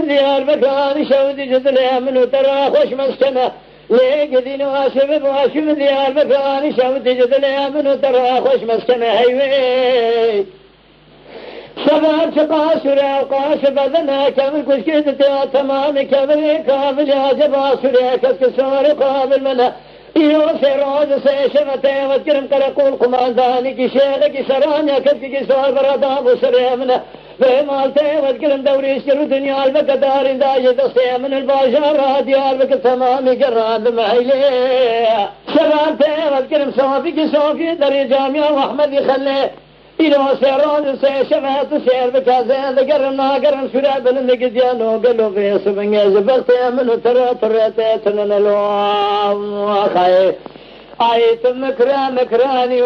دياربكر شود جدلي من ترى خوش مسكنه ليك دين واسب واشم دياربكر شود جدلي من ترى خوش مسكنه هيوي شباب قاسر قاس بدنا كم كشكت تمام كبر كامل يا جباسر كسر قابل منا يوسر روز سيشمته وكرم كرقول قمانداني كي شيخ سرانيا كسكي سوار برادام وسريمنا بمالته وذكرن دوري شر دنيا البقدار دايد من الباشر ديار بك تمام قراد معيلي شبابته وذكرن صوفي دري جامعة واحمد يخلي إلو سيرون سيشمات سير بكازين ذكرنا قرن سرع بلندك ديانو قلو في سبنجي زبلته من ترى تننلو خاي آيت مكراني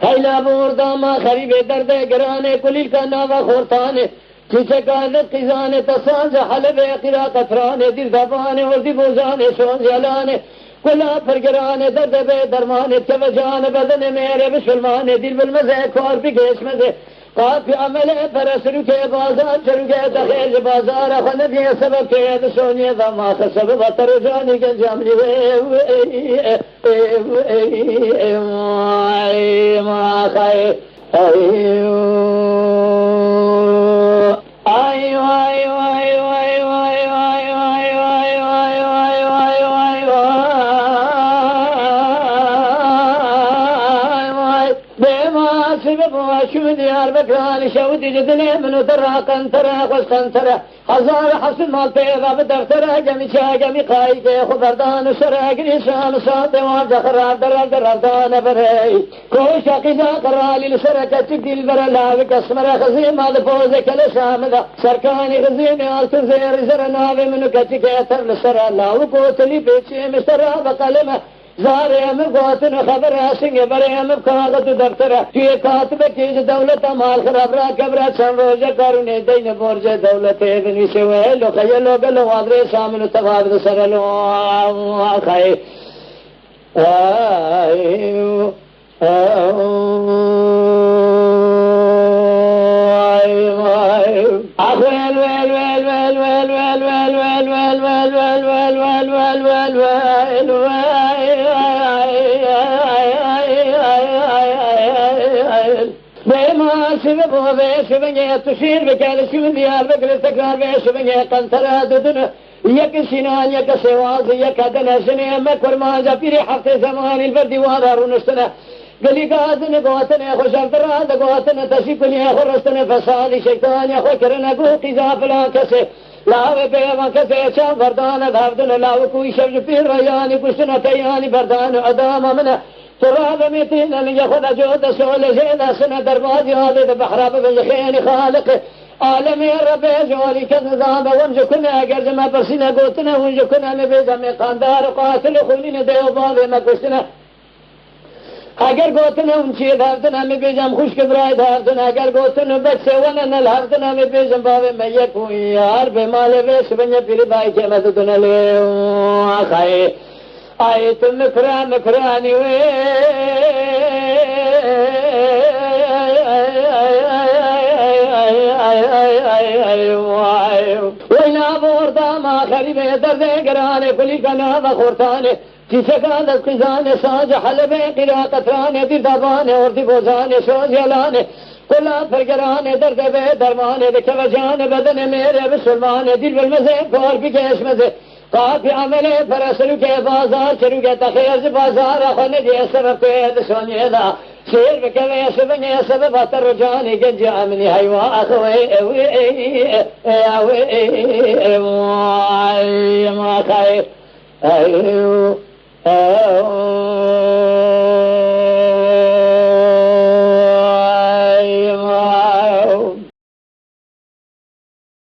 هيلا بوردا ما خريب درد گرانے کلیل کا ناوا خورتانے چیچے قادت قیزانے تسانز حلب قرا قطرانے دل دبانے اور دی بوزانے سونز یلانے کلا پرگرانے درد بے درمانے چوجان بدن میرے بسلمانے دل بالمزے کھور بگیش مزے قافی عمل فرس رکے بازار چرکے تخیز بازار خندی سبب کے سونی دما سبب ترجانی کے جامنی ما خائے دياربكر شود جدلي من ترى قنترة قنترة هزار حسن مال تيغا بدفترة جمي شاقمي قايك خبردان سرق نسان صاد وارد خراب دردان بري كوشا قدا قرالي لسركة تقدل برلاوك اسمر خزيم هذا فوزك لسامدة سركاني غزيمي آلتن زير زرناوي منو كتك اتر لسر الله وقوتلي بيتشي مسترى بقلمه زاريم قوتن خبر سنگ بريم كاغذ دفتر في كاتب چیز دولت مال خراب را کبر سنروز کرنے دین برج دولت ابن سوے لو خیلو گلو ادرے سامن تفاوت سرلو خای شبنجي تشير بكال شبن ديار بكر تكرار بشبنجي قنطرة ددن يك سنان يك سواز يك دنا سنه مكر ما جبري حفظ زمان البرد وارون سنه قلي قادن قوتن خوش افتراد قوتن تشكني خرستن فساد شيطان خكرنا قوتي زافلا كسه لا بيما كسه شام بردان دافدن لا کوئی شب پیر رياني كسنا تياني بردان ادام منه تراب متين اللي ياخذ جود سول زين سنه درباجي هذا بحراب بالخير خالق عالمي رب جوالي كنظام ونج كنا اگر ما برسنا قوتنا ونج كنا نبيزم قاندار قاتل خلين ديو باب ما كسنا اگر قوتنا ونشي داردنا نبيزم خوش كبراي داردنا اگر قوتنا بس وانا نلهردنا نبيزم باب ما يكون يار بمال بس بني بيري باي كمدنا له خاي آيت مكراني وينا بوردا ما خريب درد گرانے کلی کنا بخورتانے کسے کا دقیزانے ساج حلبے قرا قطرانے دل دبانے اور دی بوزانے سوز یلانے کلا پرگرانے درد بے درمانے دکھ وجانے بدن میرے بسلمانے دل بالمزے کور بکیش مزے قافي عملي فرسلك بازار شروك تخيز بازار خندي سبب كيد سوني ذا سير بكوي سبني سبب ترجاني جنجي عمني هيوا اخوي ما خير